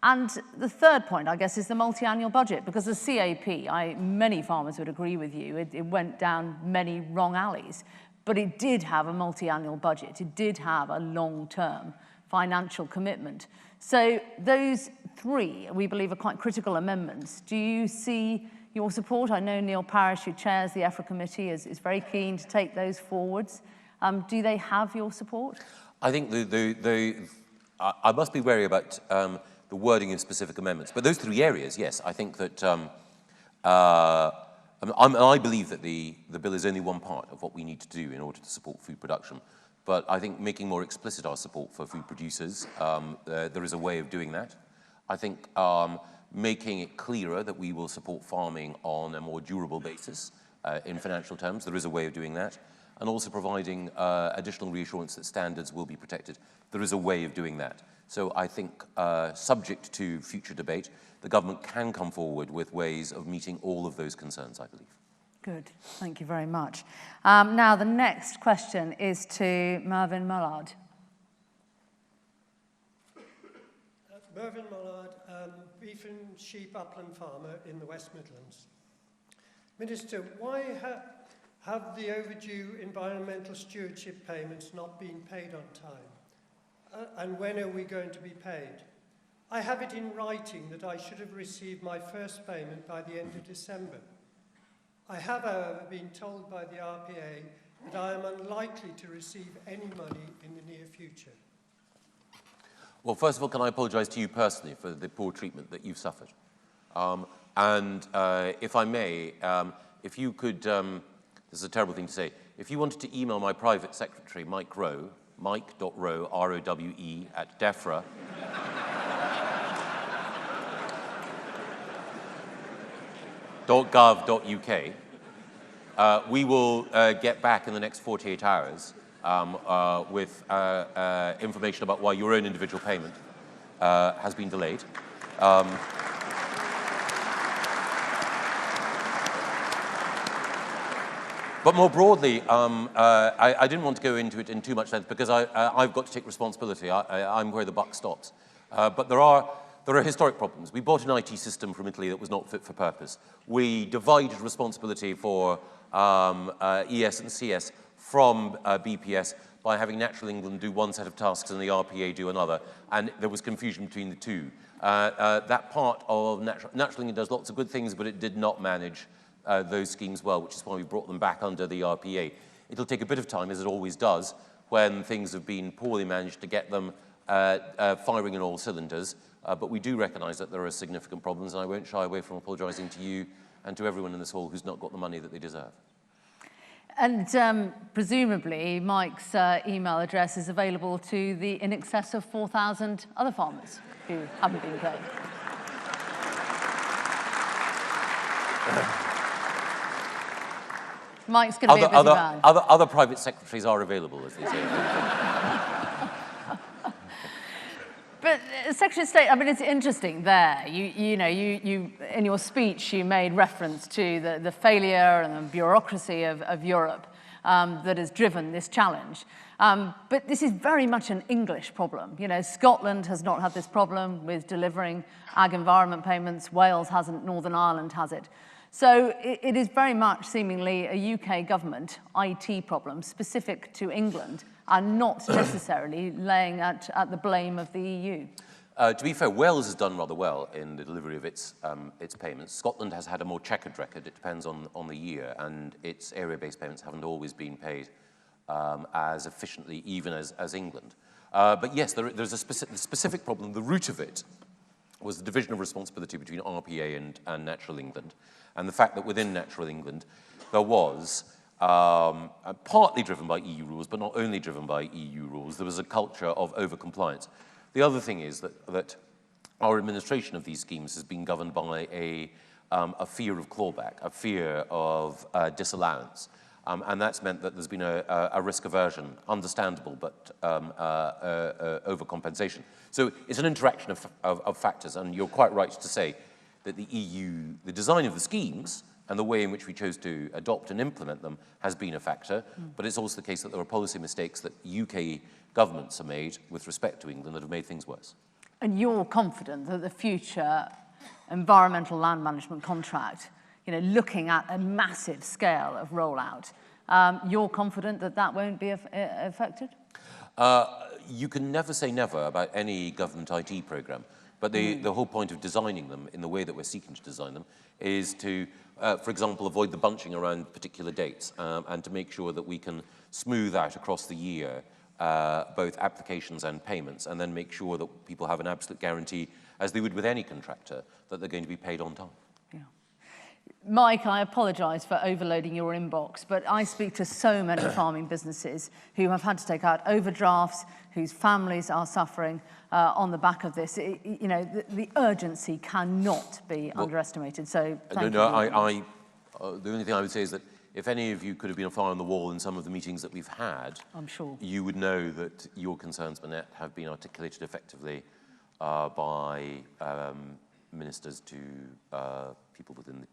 And the third point, I guess, is the multi-annual budget, because the CAP, many farmers would agree with you, it went down many wrong alleys, but it did have a multi-annual budget. It did have a long-term financial commitment. So those three, we believe, are quite critical amendments. Do you see your support? I know Neil Parish, who chairs the EFRA committee, is very keen to take those forwards. Do they have your support? I think I must be wary about the wording of specific amendments. But those three areas, yes, I think that I believe that the bill is only one part of what we need to do in order to support food production. But I think making more explicit our support for food producers, there is a way of doing that. I think making it clearer that we will support farming on a more durable basis in financial terms, there is a way of doing that. And also providing additional reassurance that standards will be protected. There is a way of doing that. So I think, subject to future debate, the government can come forward with ways of meeting all of those concerns, I believe. Good. Thank you very much. Now, the next question is to Mervyn Mullard. Mervyn Mullard, beef and sheep upland farmer in the West Midlands. Minister, why have the overdue environmental stewardship payments not been paid on time? And when are we going to be paid? I have it in writing that I should have received my first payment by the end of December. I have, however, been told by the RPA that I am unlikely to receive any money in the near future. Well, first of all, can I apologise to you personally for the poor treatment that you've suffered? If I may, if you could, this is a terrible thing to say, if you wanted to email my private secretary, Mike Rowe, mike.rowe, R-O-W-E, at DEFRA, .gov.uk, we will get back in the next 48 hours with information about why your own individual payment has been delayed. But more broadly, I didn't want to go into it in too much length because I've got to take responsibility. I'm where the buck stops. But there are historic problems. We bought an IT system from Italy that was not fit for purpose. We divided responsibility for ES and CS from BPS by having Natural England do one set of tasks and the RPA do another, and there was confusion between the two. That part of Natural England does lots of good things, but it did not manage those schemes well, which is why we brought them back under the RPA. It'll take a bit of time, as it always does, when things have been poorly managed to get them firing in all cylinders. But we do recognise that there are significant problems, and I won't shy away from apologising to you and to everyone in this hall who's not got the money that they deserve. And presumably, Mike's email address is available to the in excess of 4,000 other farmers who haven't been paid. Mike's going to be a busy man. Other private secretaries are available, as they say. But Secretary of State, I mean, it's interesting there. You know, in your speech, you made reference to the failure and the bureaucracy of Europe that has driven this challenge. But this is very much an English problem. You know, Scotland has not had this problem with delivering ag environment payments. Wales hasn't. Northern Ireland has it. So it is very much seemingly a UK government IT problem specific to England and not necessarily laying at the blame of the EU. To be fair, Wales has done rather well in the delivery of its payments. Scotland has had a more checkered record. It depends on the year, and its area-based payments haven't always been paid as efficiently, even as England. But yes, there's a specific problem. The root of it was the division of responsibility between RPA and Natural England, and the fact that within Natural England there was, partly driven by EU rules, but not only driven by EU rules, there was a culture of over-compliance. The other thing is that our administration of these schemes has been governed by a fear of clawback, a fear of disallowance. And that's meant that there's been a risk aversion, understandable, but overcompensation. So it's an interaction of factors, and you're quite right to say that the EU, the design of the schemes and the way in which we chose to adopt and implement them has been a factor, but it's also the case that there are policy mistakes that UK governments have made with respect to England that have made things worse. And you're confident that the future environmental land management contract, you know, looking at a massive scale of rollout, you're confident that that won't be affected? You can never say never about any government IT programme, but the whole point of designing them in the way that we're seeking to design them is to, for example, avoid the bunching around particular dates and to make sure that we can smooth out across the year both applications and payments, and then make sure that people have an absolute guarantee, as they would with any contractor, that they're going to be paid on time. Yeah. Mike, I apologise for overloading your inbox, but I speak to so many farming businesses who have had to take out overdrafts, whose families are suffering on the back of this. You know, the urgency cannot be underestimated. So thank you. The only thing I would say is that if any of you could have been a fly on the wall in some of the meetings that we've had, I'm sure you would know that your concerns, Manette, have been articulated effectively by ministers to people within.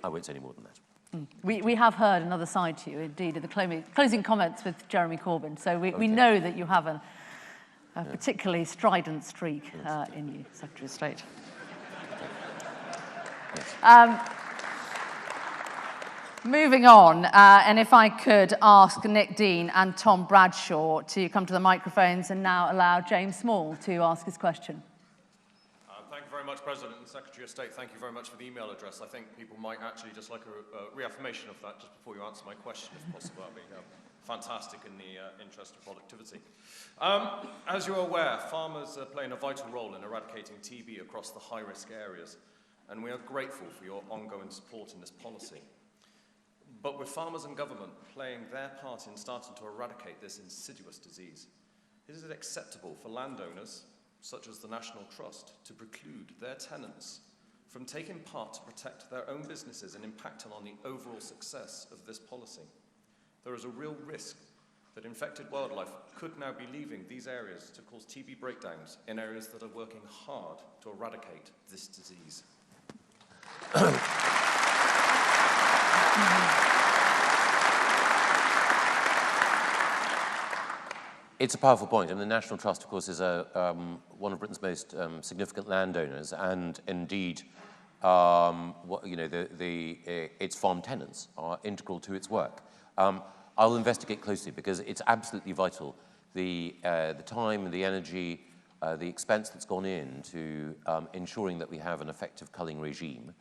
I won't say any more than that. We have heard another side to you, indeed, in the closing comments with Jeremy Corbyn. So we know that you have a particularly strident streak in you, Secretary of State. Yes. Moving on, and if I could ask Nick Dean and Tom Bradshaw to come to the microphones and now allow James Small to ask his question. Thank you very much, President and Secretary of State. Thank you very much for the email address. I think people might actually just like a reaffirmation of that just before you answer my question, if possible. That would be fantastic in the interest of productivity. As you're aware, farmers are playing a vital role in eradicating TB across the high-risk areas, and we are grateful for your ongoing support in this policy. But with farmers and government playing their part in starting to eradicate this insidious disease, is it acceptable for landowners, such as the National Trust, to preclude their tenants from taking part to protect their own businesses and impacting on the overall success of this policy? There is a real risk that infected wildlife could now be leaving these areas to cause TB breakdowns in areas that are working hard to eradicate this disease? It's a powerful point, and the National Trust, of course, is one of Britain's most significant landowners, and indeed, its farm tenants are integral to its work. I'll investigate closely because it's absolutely vital. The time, the energy, the expense that's gone into ensuring that we have an effective culling regime,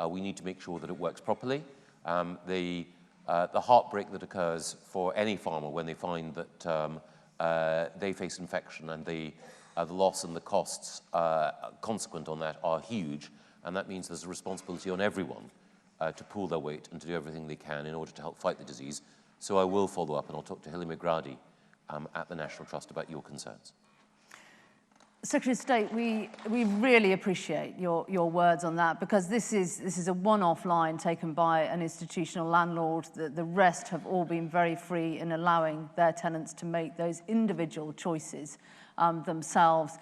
we need to make sure that it works properly. The heartbreak that occurs for any farmer when they find that they face infection and the loss and the costs consequent on that are huge, and that means there's a responsibility on everyone to pull their weight and to do everything they can in order to help fight the disease. So I will follow up, and I'll talk to Hilary McGrady at the National Trust about your concerns. Secretary of State, we really appreciate your words on that, because this is a one-off line taken by an institutional landlord. The rest have all been very free in allowing their tenants to make those individual choices themselves.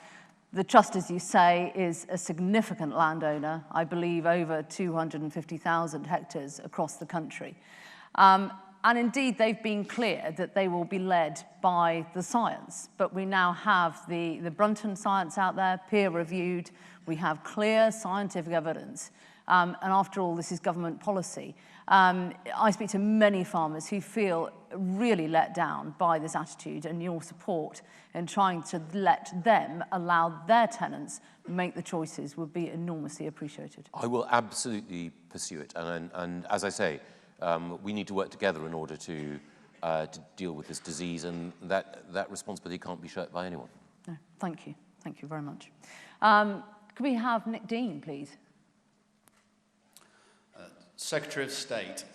The Trust, as you say, is a significant landowner, I believe over 250,000 hectares across the country. And indeed, they've been clear that they will be led by the science. But we now have the Brunton science out there, peer-reviewed. We have clear scientific evidence. And after all, this is government policy. I speak to many farmers who feel really let down by this attitude, and your support in trying to let them allow their tenants make the choices would be enormously appreciated. I will absolutely pursue it. And as I say, we need to work together in order to deal with this disease, and that responsibility can't be shirked by anyone. No, thank you. Thank you very much. Could we have Nick Dean, please? Secretary of State,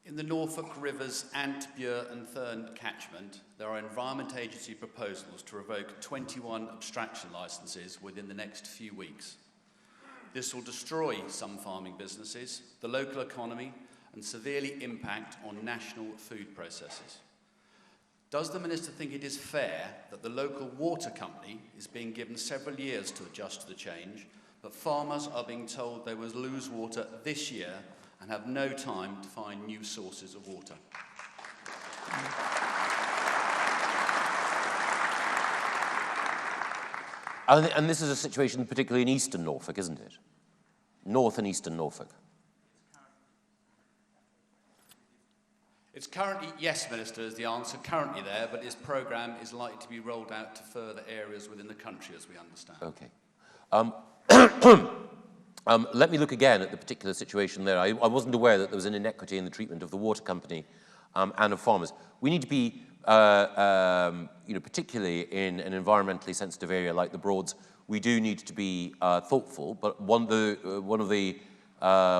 in the Norfolk Rivers, Ant, Bure and Thurn catchment, there are Environment Agency proposals to revoke 21 abstraction licences within the next few weeks. This will destroy some farming businesses, the local economy, and severely impact on national food processors. Does the Minister think it is fair that the local water company is being given several years to adjust to the change, but farmers are being told they will lose water this year and have no time to find new sources of water? And this is a situation particularly in eastern Norfolk, isn't it? North and eastern Norfolk. It's currently, yes, Minister, is the answer, currently there, but this programme is likely to be rolled out to further areas within the country, as we understand. Okay. Let me look again at the particular situation there. I wasn't aware that there was an inequity in the treatment of the water company and of farmers. We need to be, particularly in an environmentally sensitive area like the Broads, we do need to be thoughtful, but one of the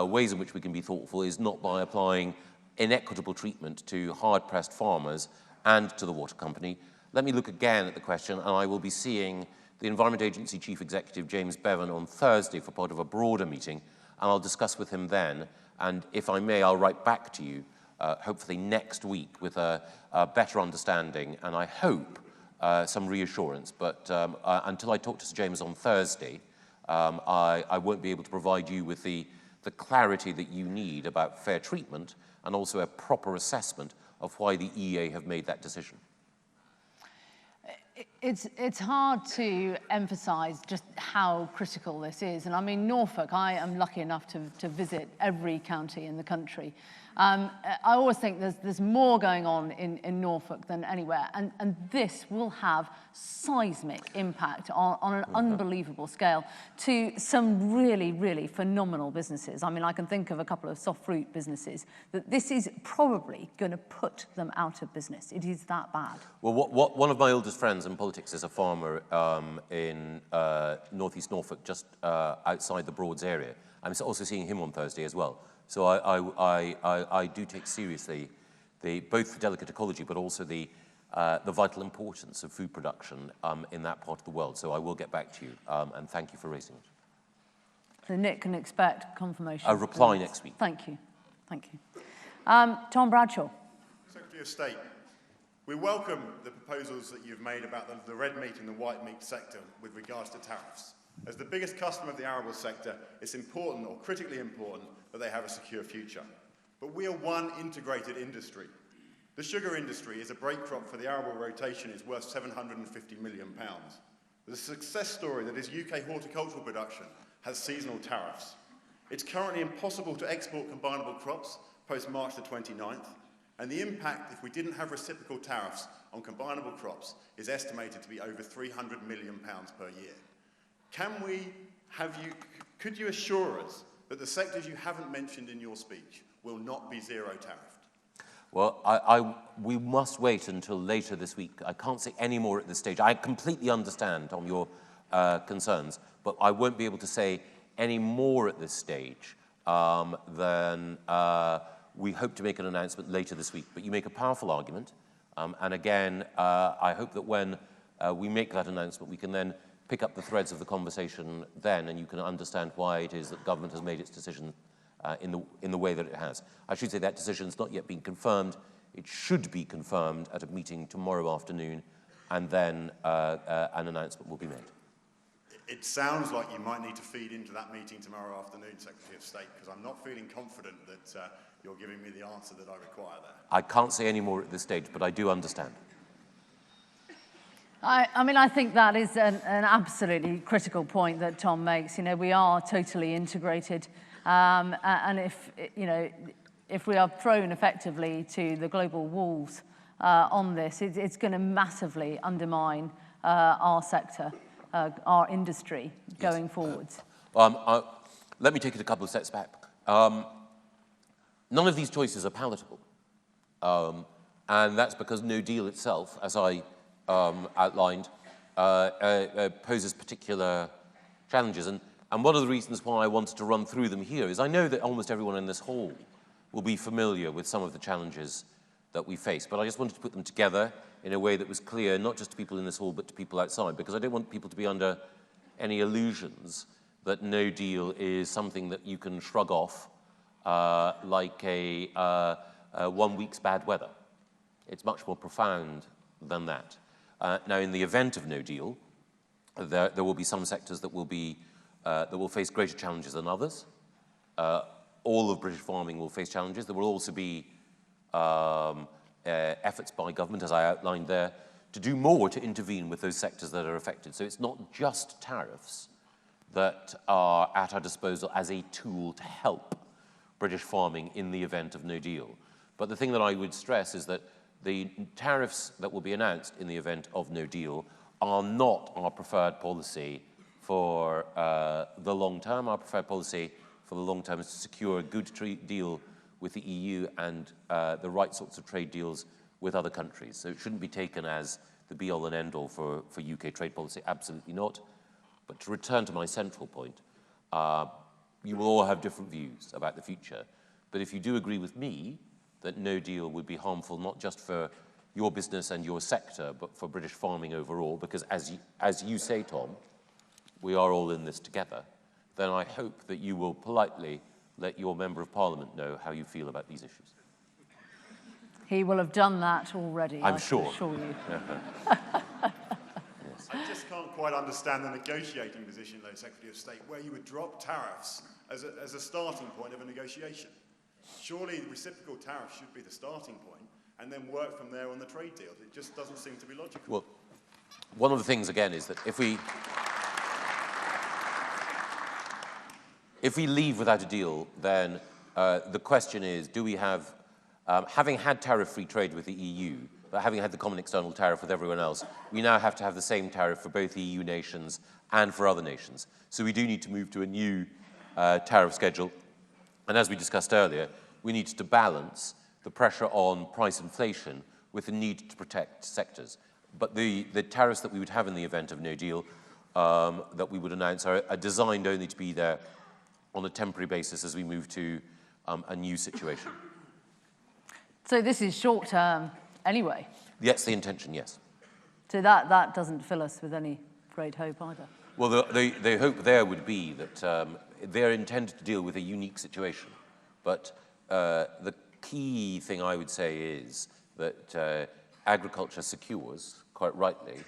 ways in which we can be thoughtful is not by applying inequitable treatment to hard-pressed farmers and to the water company. Let me look again at the question, and I will be seeing the Environment Agency Chief Executive, James Bevan, on Thursday for part of a broader meeting, and I'll discuss with him then, and if I may, I'll write back to you, hopefully next week, with a better understanding, and I hope some reassurance. But until I talk to Sir James on Thursday, I won't be able to provide you with the clarity that you need about fair treatment and also a proper assessment of why the EA have made that decision. It's hard to emphasise just how critical this is. And I mean, Norfolk, I am lucky enough to visit every county in the country. I always think there's more going on in Norfolk than anywhere. And this will have seismic impact on an unbelievable scale to some really, really phenomenal businesses. I mean, I can think of a couple of soft fruit businesses that this is probably going to put them out of business. It is that bad. Well, one of my oldest friends in politics is a farmer in northeast Norfolk, just outside the Broads area. I'm also seeing him on Thursday as well. So I do take seriously both the delicate ecology, but also the vital importance of food production in that part of the world. So I will get back to you, and thank you for raising it. So Nick can expect confirmation. A reply next week. Thank you. Thank you. Tom Bradshaw. Secretary of State, We welcome the proposals that you've made about the red meat and the white meat sector with regards to tariffs. As the biggest customer of the arable sector, it's important, or critically important, that they have a secure future. But we are one integrated industry. The sugar industry is a break crop for the arable rotation is worth £750 million. The success story that is UK horticultural production has seasonal tariffs. It's currently impossible to export combinable crops post-March the 29th, and the impact if we didn't have reciprocal tariffs on combinable crops is estimated to be over £300 million per year. Could you assure us that the sectors you haven't mentioned in your speech will not be zero tariffed? Well, we must wait until later this week. I can't say any more at this stage. I completely understand, Tom, your concerns, but I won't be able to say any more at this stage than we hope to make an announcement later this week. But you make a powerful argument, and again, I hope that when we make that announcement, we can then pick up the threads of the conversation then, and you can understand why it is that government has made its decision in the way that it has. I should say that decision has not yet been confirmed. It should be confirmed at a meeting tomorrow afternoon, and then an announcement will be made. It sounds like you might need to feed into that meeting tomorrow afternoon, Secretary of State, because I'm not feeling confident that you're giving me the answer that I require there. I can't say any more at this stage, but I do understand. I mean, I think that is an absolutely critical point that Tom makes. You know, we are totally integrated, and if we are thrown effectively to the global wolves on this, it's going to massively undermine our sector, our industry going forwards. Let me take it a couple of steps back. None of these choices are palatable, and that's because no deal itself, as I outlined, poses particular challenges. And one of the reasons why I wanted to run through them here is I know that almost everyone in this hall will be familiar with some of the challenges that we face, but I just wanted to put them together in a way that was clear, not just to people in this hall, but to people outside, because I don't want people to be under any illusions that no deal is something that you can shrug off like a 1 week's bad weather. It's much more profound than that. Now, in the event of no deal, there will be some sectors that will face greater challenges than others. All of British farming will face challenges. There will also be efforts by government, as I outlined there, to do more to intervene with those sectors that are affected. So it's not just tariffs that are at our disposal as a tool to help British farming in the event of no deal. But the thing that I would stress is that the tariffs that will be announced in the event of no deal are not our preferred policy for the long term. Our preferred policy for the long term is to secure a good trade deal with the EU and the right sorts of trade deals with other countries. So it shouldn't be taken as the be-all and end-all for UK trade policy, absolutely not. But to return to my central point, you will all have different views about the future. But if you do agree with me that no deal would be harmful not just for your business and your sector, but for British farming overall, because as you say, Tom, we are all in this together, then I hope that you will politely let your Member of Parliament know how you feel about these issues. He will have done that already, I'm sure. assure you. Yes. I just can't quite understand the negotiating position, though, Secretary of State, where you would drop tariffs as a starting point of a negotiation. Surely reciprocal tariffs should be the starting point, and then work from there on the trade deals. It just doesn't seem to be logical. Well, one of the things, again, is that if we leave without a deal, then the question is, do we have, having had tariff-free trade with the EU, but having had the common external tariff with everyone else, we now have to have the same tariff for both EU nations and for other nations. So we do need to move to a new tariff schedule. And as we discussed earlier, we need to balance the pressure on price inflation with the need to protect sectors. But the tariffs that we would have in the event of no deal that we would announce are designed only to be there on a temporary basis as we move to a new situation. So this is short term anyway? That's the intention, yes. So that doesn't fill us with any great hope either? Well, the hope there would be that they're intended to deal with a unique situation. But the key thing I would say is that agriculture secures, quite rightly,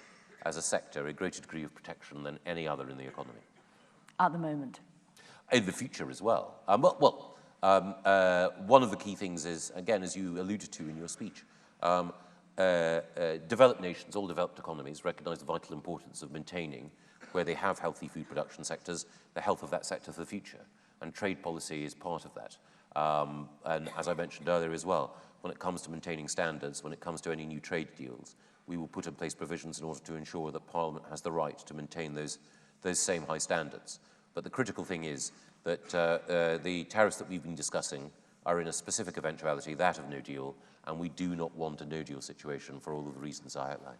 as a sector, a greater degree of protection than any other in the economy. At the moment. In the future as well. One of the key things is, again, as you alluded to in your speech, developed nations, all developed economies, recognize the vital importance of maintaining, where they have healthy food production sectors, the health of that sector for the future. And trade policy is part of that. And as I mentioned earlier as well, when it comes to maintaining standards, when it comes to any new trade deals, we will put in place provisions in order to ensure that Parliament has the right to maintain those same high standards. But the critical thing is that the tariffs that we've been discussing are in a specific eventuality, that of no deal, and we do not want a no deal situation for all of the reasons I outlined.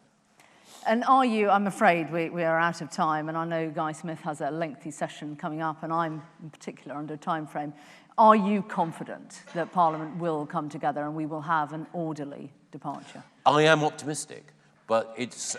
And are you, I'm afraid we are out of time, and I know Guy Smith has a lengthy session coming up, and I'm in particular under a time frame. Are you confident that Parliament will come together and we will have an orderly departure? I am optimistic, but it's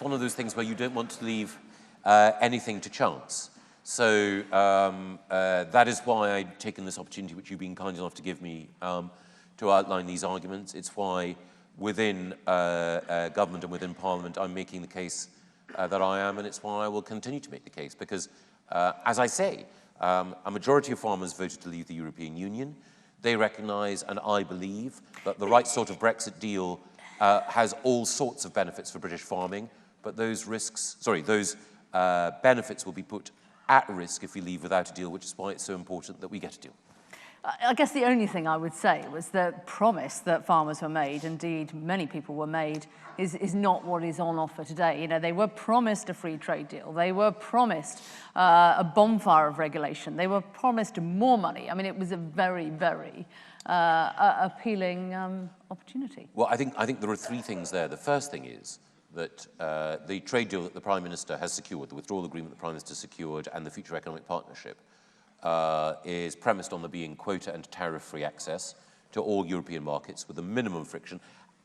one of those things where you don't want to leave anything to chance. So that is why I've taken this opportunity, which you've been kind enough to give me, to outline these arguments. It's why within government and within Parliament I'm making the case that I am, and it's why I will continue to make the case, because, as I say, a majority of farmers voted to leave the European Union. They recognise, and I believe, that the right sort of Brexit deal has all sorts of benefits for British farming, but those benefits will be put at risk if we leave without a deal, which is why it's so important that we get a deal. I guess the only thing I would say was the promise that farmers were made, indeed many people were made, is not what is on offer today. You know, they were promised a free trade deal. They were promised a bonfire of regulation. They were promised more money. I mean, it was a very, very appealing opportunity. Well, I think there are three things there. The first thing is that the trade deal that the Prime Minister has secured, the withdrawal agreement the Prime Minister secured, and the future economic partnership is premised on there being quota and tariff-free access to all European markets with a minimum friction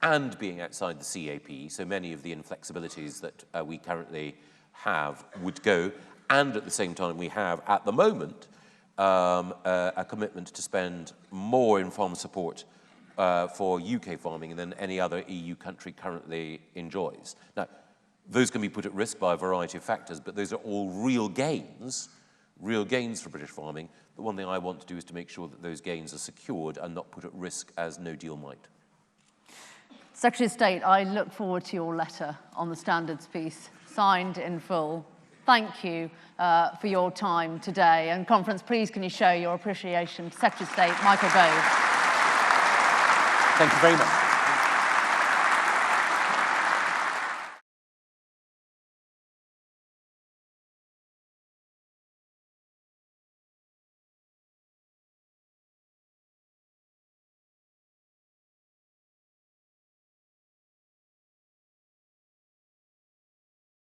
and being outside the CAP, so many of the inflexibilities that we currently have would go, and at the same time we have, at the moment, a commitment to spend more in farm support for UK farming than any other EU country currently enjoys. Now, those can be put at risk by a variety of factors, but those are all real gains for British farming. The one thing I want to do is to make sure that those gains are secured and not put at risk as no deal might. Secretary of State, I look forward to your letter on the standards piece, signed in full. Thank you for your time today. And conference, please can you show your appreciation to Secretary of State Michael Gove. Thank you very much.